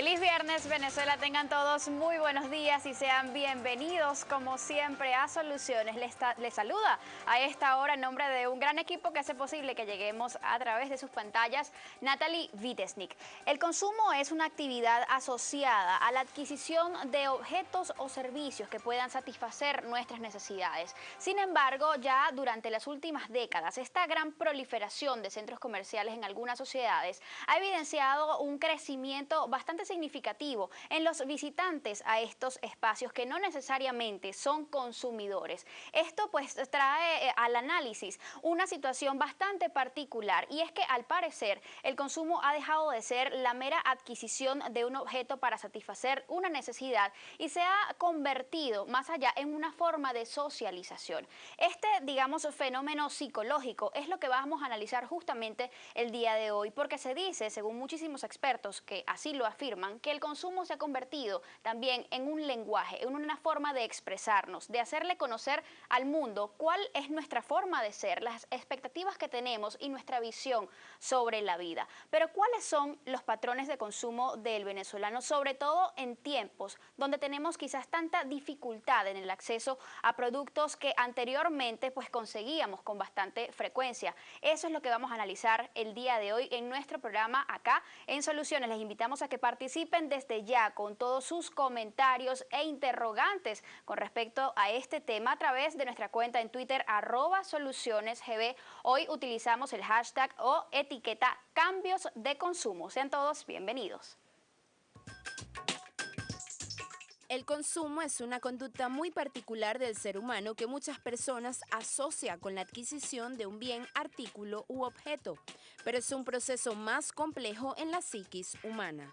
Feliz viernes, Venezuela. Tengan todos muy buenos días y sean bienvenidos, como siempre, a Soluciones. Les saluda a esta hora en nombre de un gran equipo que hace posible que lleguemos a través de sus pantallas, Natalie Vitesnik. El consumo es una actividad asociada a la adquisición de objetos o servicios que puedan satisfacer nuestras necesidades. Sin embargo, ya durante las últimas décadas, esta gran proliferación de centros comerciales en algunas sociedades ha evidenciado un crecimiento bastante significativo en los visitantes a estos espacios que no necesariamente son consumidores. Esto pues trae al análisis una situación bastante particular, y es que al parecer el consumo ha dejado de ser la mera adquisición de un objeto para satisfacer una necesidad y se ha convertido más allá en una forma de socialización. Este, digamos, fenómeno psicológico es lo que vamos a analizar justamente el día de hoy, porque se dice, según muchísimos expertos que así lo afirman, que el consumo se ha convertido también en un lenguaje, en una forma de expresarnos, de hacerle conocer al mundo cuál es nuestra forma de ser, las expectativas que tenemos y nuestra visión sobre la vida. Pero ¿cuáles son los patrones de consumo del venezolano, sobre todo en tiempos donde tenemos quizás tanta dificultad en el acceso a productos que anteriormente pues conseguíamos con bastante frecuencia? Eso es lo que vamos a analizar el día de hoy en nuestro programa acá en Soluciones. Les invitamos a que participen desde ya con todos sus comentarios e interrogantes con respecto a este tema a través de nuestra cuenta en Twitter @solucionesgb. Hoy utilizamos el hashtag o etiqueta cambios de consumo. Sean todos bienvenidos. El consumo es una conducta muy particular del ser humano que muchas personas asocian con la adquisición de un bien, artículo u objeto, pero es un proceso más complejo en la psiquis humana.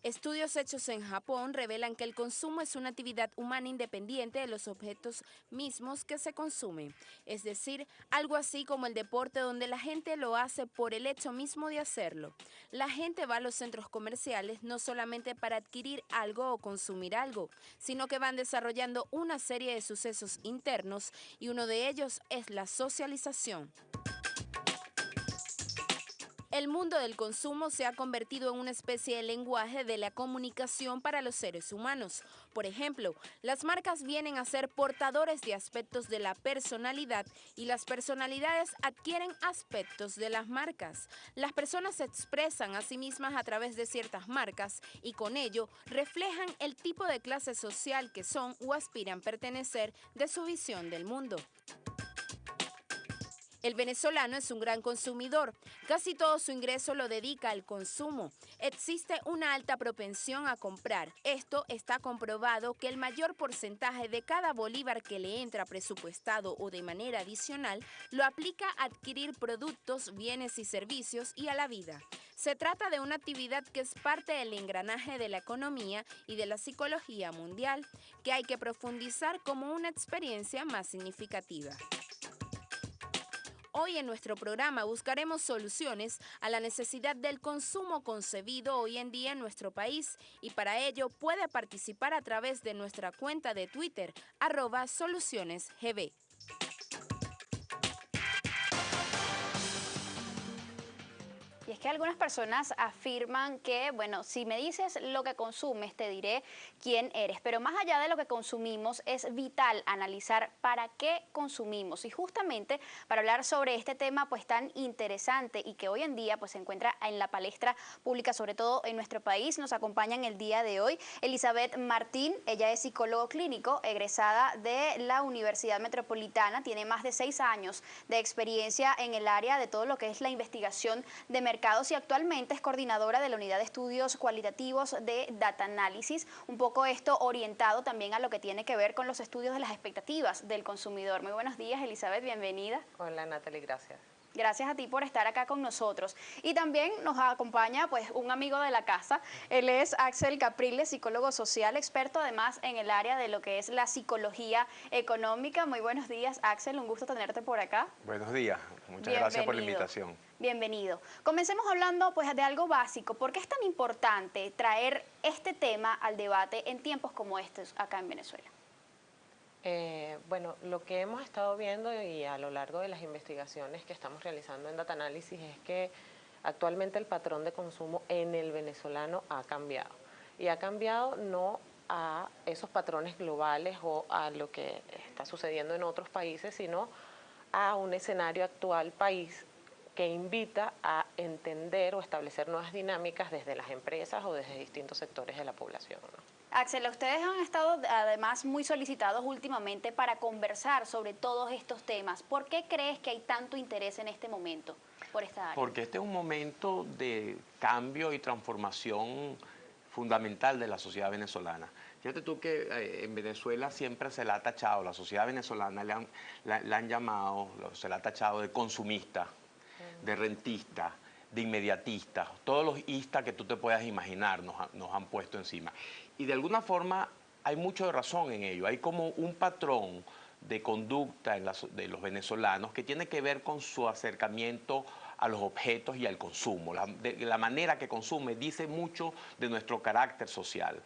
Estudios hechos en Japón revelan que el consumo es una actividad humana independiente de los objetos mismos que se consumen, es decir, algo así como el deporte donde la gente lo hace por el hecho mismo de hacerlo. La gente va a los centros comerciales no solamente para adquirir algo o consumir algo, sino que van desarrollando una serie de sucesos internos y uno de ellos es la socialización. El mundo del consumo se ha convertido en una especie de lenguaje de la comunicación para los seres humanos. Por ejemplo, las marcas vienen a ser portadores de aspectos de la personalidad y las personalidades adquieren aspectos de las marcas. Las personas se expresan a sí mismas a través de ciertas marcas y con ello reflejan el tipo de clase social que son o aspiran pertenecer de su visión del mundo. El venezolano es un gran consumidor, casi todo su ingreso lo dedica al consumo. Existe una alta propensión a comprar. Esto está comprobado que el mayor porcentaje de cada bolívar que le entra presupuestado o de manera adicional lo aplica a adquirir productos, bienes y servicios y a la vida. Se trata de una actividad que es parte del engranaje de la economía y de la psicología mundial, que hay que profundizar como una experiencia más significativa. Hoy en nuestro programa buscaremos soluciones a la necesidad del consumo concebido hoy en día en nuestro país, y para ello puede participar a través de nuestra cuenta de Twitter @solucionesgb. Y es que algunas personas afirman que, bueno, si me dices lo que consumes, te diré quién eres. Pero más allá de lo que consumimos, es vital analizar para qué consumimos. Y justamente para hablar sobre este tema pues tan interesante y que hoy en día pues se encuentra en la palestra pública, sobre todo en nuestro país, nos acompaña en el día de hoy Elizabeth Martín. Ella es psicólogo clínico, egresada de la Universidad Metropolitana, tiene más de 6 años de experiencia en el área de todo lo que es la investigación de mercados y actualmente es coordinadora de la Unidad de Estudios Cualitativos de Data Analysis, un poco esto orientado también a lo que tiene que ver con los estudios de las expectativas del consumidor. Muy buenos días, Elizabeth, bienvenida. Hola, Natalie, gracias. Gracias a ti por estar acá con nosotros. Y también nos acompaña pues un amigo de la casa. Él es Axel Capriles, psicólogo social, experto además en el área de lo que es la psicología económica. Muy buenos días, Axel, un gusto tenerte por acá. Buenos días, muchas gracias por la invitación. Bienvenido. Comencemos hablando pues de algo básico. ¿Por qué es tan importante traer este tema al debate en tiempos como estos acá en Venezuela? Bueno, lo que hemos estado viendo y a lo largo de las investigaciones que estamos realizando en Data Analysis es que Actualmente el patrón de consumo en el venezolano ha cambiado. Y ha cambiado no a esos patrones globales o a lo que está sucediendo en otros países, sino a un escenario actual país que invita a entender o establecer nuevas dinámicas desde las empresas o desde distintos sectores de la población, ¿no? Axel, ustedes han estado además muy solicitados últimamente para conversar sobre todos estos temas. ¿Por qué crees que hay tanto interés en este momento por esta área? Porque este es un momento de cambio y transformación fundamental de la sociedad venezolana. Fíjate tú que en Venezuela siempre se la ha tachado, la sociedad venezolana la han llamado, se la ha tachado de consumista, de rentista, de inmediatista. Todos los istas que tú te puedas imaginar nos han puesto encima. Y de alguna forma hay mucho de razón en ello. Hay como un patrón de conducta de los venezolanos que tiene que ver con su acercamiento a los objetos y al consumo. La manera que consume dice mucho de nuestro carácter social.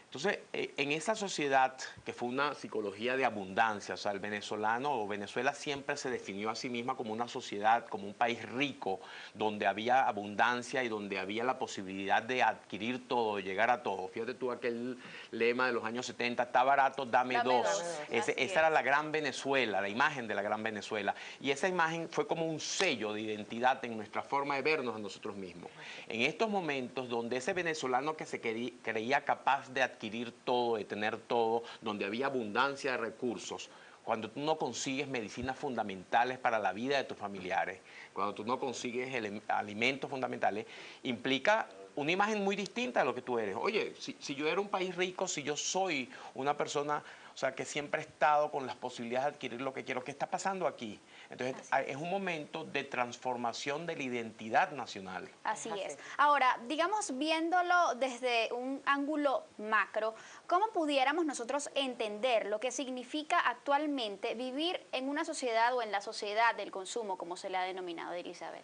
Entonces, en esa sociedad que fue una psicología de abundancia, o sea, el venezolano o Venezuela siempre se definió a sí misma como una sociedad, como un país rico, donde había abundancia y donde había la posibilidad de adquirir todo, de llegar a todo. Fíjate tú aquel lema de los años 70, está barato, dame dos. Esa era la gran Venezuela, la imagen de la gran Venezuela. Y esa imagen fue como un sello de identidad en nuestra forma de vernos a nosotros mismos. En estos momentos donde ese venezolano que se creía capaz de adquirir todo, de tener todo, donde había abundancia de recursos, cuando tú no consigues medicinas fundamentales para la vida de tus familiares, cuando tú no consigues alimentos fundamentales, implica una imagen muy distinta de lo que tú eres. Oye, si yo era un país rico, si yo soy una persona, o sea, que siempre he estado con las posibilidades de adquirir lo que quiero, ¿qué está pasando aquí? Entonces, es un momento de transformación de la identidad nacional. Así es. Ahora, digamos, viéndolo desde un ángulo macro, ¿cómo pudiéramos nosotros entender lo que significa actualmente vivir en una sociedad o en la sociedad del consumo, como se le ha denominado, Elizabeth?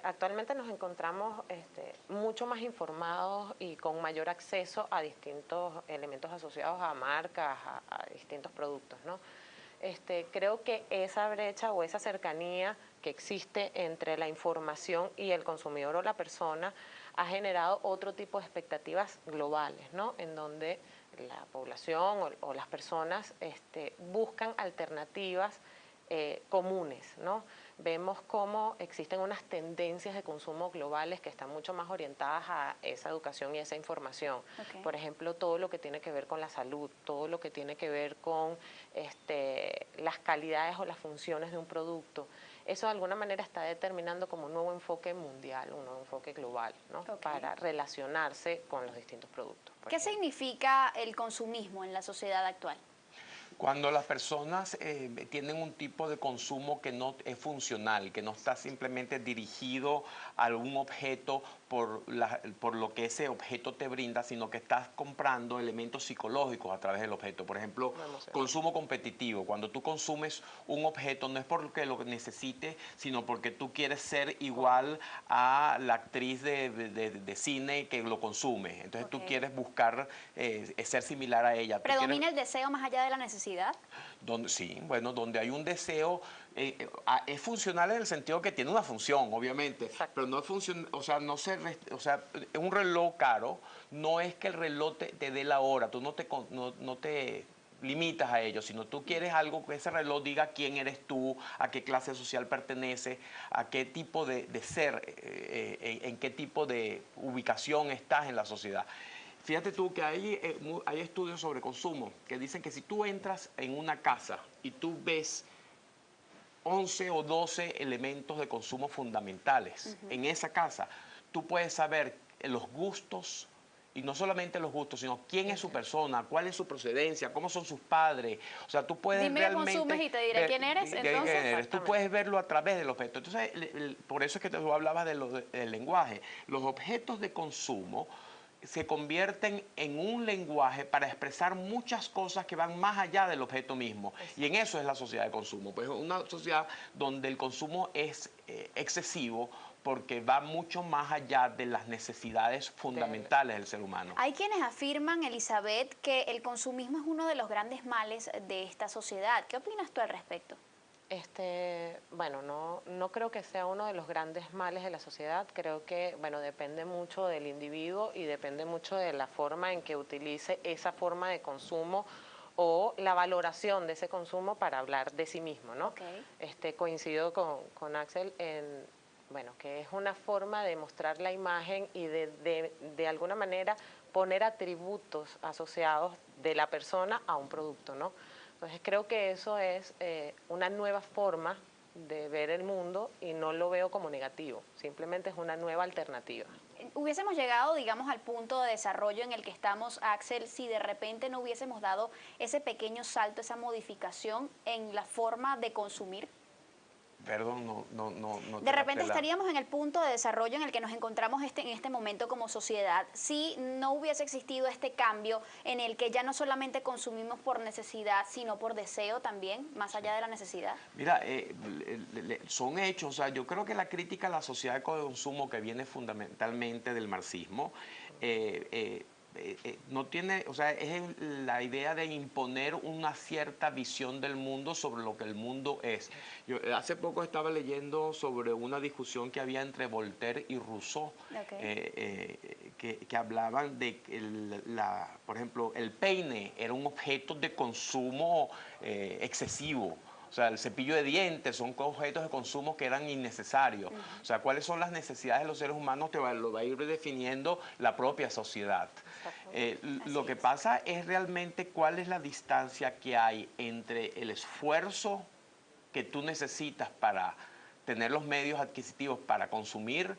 Actualmente nos encontramos mucho más informados y con mayor acceso a distintos elementos asociados a marcas, a distintos productos, ¿no? Creo que esa brecha o esa cercanía que existe entre la información y el consumidor o la persona ha generado otro tipo de expectativas globales, ¿no? En donde la población o las personas buscan alternativas comunes, ¿no? Vemos cómo existen unas tendencias de consumo globales que están mucho más orientadas a esa educación y esa información. Okay. Por ejemplo, todo lo que tiene que ver con la salud, todo lo que tiene que ver con las calidades o las funciones de un producto. Eso de alguna manera está determinando como un nuevo enfoque mundial, un nuevo enfoque global, ¿no? Okay. Para relacionarse con los distintos productos. ¿Qué significa el consumismo en la sociedad actual? Cuando las personas tienen un tipo de consumo que no es funcional, que no está simplemente dirigido a algún objeto por lo que ese objeto te brinda, sino que estás comprando elementos psicológicos a través del objeto. Por ejemplo, consumo competitivo. Cuando tú consumes un objeto no es porque lo necesites, sino porque tú quieres ser igual a la actriz de cine que lo consume. Entonces tú quieres buscar ser similar a ella. ¿Predomina el deseo más allá de la necesidad? Sí, bueno, donde hay un deseo, es funcional en el sentido que tiene una función, obviamente. Exacto. Pero no es funcional, o sea, un reloj caro no es que el reloj te dé la hora, tú no te limitas a ello, sino tú quieres algo que ese reloj diga quién eres tú, a qué clase social perteneces, a qué tipo de ser, en qué tipo de ubicación estás en la sociedad. Fíjate tú que hay estudios sobre consumo que dicen que si tú entras en una casa y tú ves 11 o 12 elementos de consumo fundamentales en esa casa, tú puedes saber los gustos, y no solamente los gustos, sino quién es su persona, cuál es su procedencia, cómo son sus padres. O sea, tú puedes Dime realmente... Dime qué consumes y te diré quién eres, entonces. Tú puedes verlo a través del objeto. Entonces, por eso es que tú hablabas del lenguaje. Los objetos de consumo se convierten en un lenguaje para expresar muchas cosas que van más allá del objeto mismo. Y en eso es la sociedad de consumo. Pues una sociedad donde el consumo es excesivo porque va mucho más allá de las necesidades fundamentales del ser humano. Hay quienes afirman, Elizabeth, que el consumismo es uno de los grandes males de esta sociedad. ¿Qué opinas tú al respecto? Bueno, no creo que sea uno de los grandes males de la sociedad. Creo que, bueno, depende mucho del individuo y depende mucho de la forma en que utilice esa forma de consumo o la valoración de ese consumo para hablar de sí mismo, ¿no? Okay. Coincido con Axel en, bueno, que es una forma de mostrar la imagen y de alguna manera poner atributos asociados de la persona a un producto, ¿no? Entonces creo que eso es una nueva forma de ver el mundo y no lo veo como negativo, simplemente es una nueva alternativa. Hubiésemos llegado, digamos, al punto de desarrollo en el que estamos, Axel, si de repente no hubiésemos dado ese pequeño salto, esa modificación en la forma de consumir. Perdón, no De repente estaríamos en el punto de desarrollo en el que nos encontramos en este momento como sociedad si no hubiese existido este cambio en el que ya no solamente consumimos por necesidad, sino por deseo también, más allá de la necesidad. Mira, son hechos, o sea, yo creo que la crítica a la sociedad de consumo que viene fundamentalmente del marxismo, no tiene, o sea, es la idea de imponer una cierta visión del mundo sobre lo que el mundo es. Yo hace poco estaba leyendo sobre una discusión que había entre Voltaire y Rousseau, que hablaban de que por ejemplo, el peine era un objeto de consumo excesivo. O sea, el cepillo de dientes son objetos de consumo que eran innecesarios. O sea, ¿cuáles son las necesidades de los seres humanos? Lo va a ir definiendo la propia sociedad. Lo que pasa es realmente cuál es la distancia que hay entre el esfuerzo que tú necesitas para tener los medios adquisitivos para consumir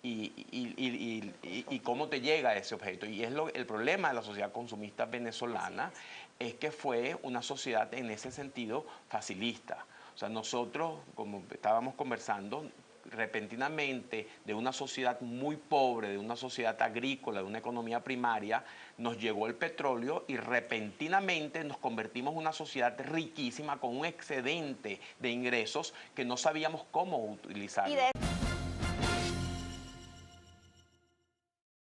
y cómo te llega ese objeto. Y es el problema de la sociedad consumista venezolana, es que fue una sociedad en ese sentido facilista. O sea, nosotros, como estábamos conversando, repentinamente de una sociedad muy pobre, de una sociedad agrícola, de una economía primaria, nos llegó el petróleo y repentinamente nos convertimos en una sociedad riquísima con un excedente de ingresos que no sabíamos cómo utilizarlo.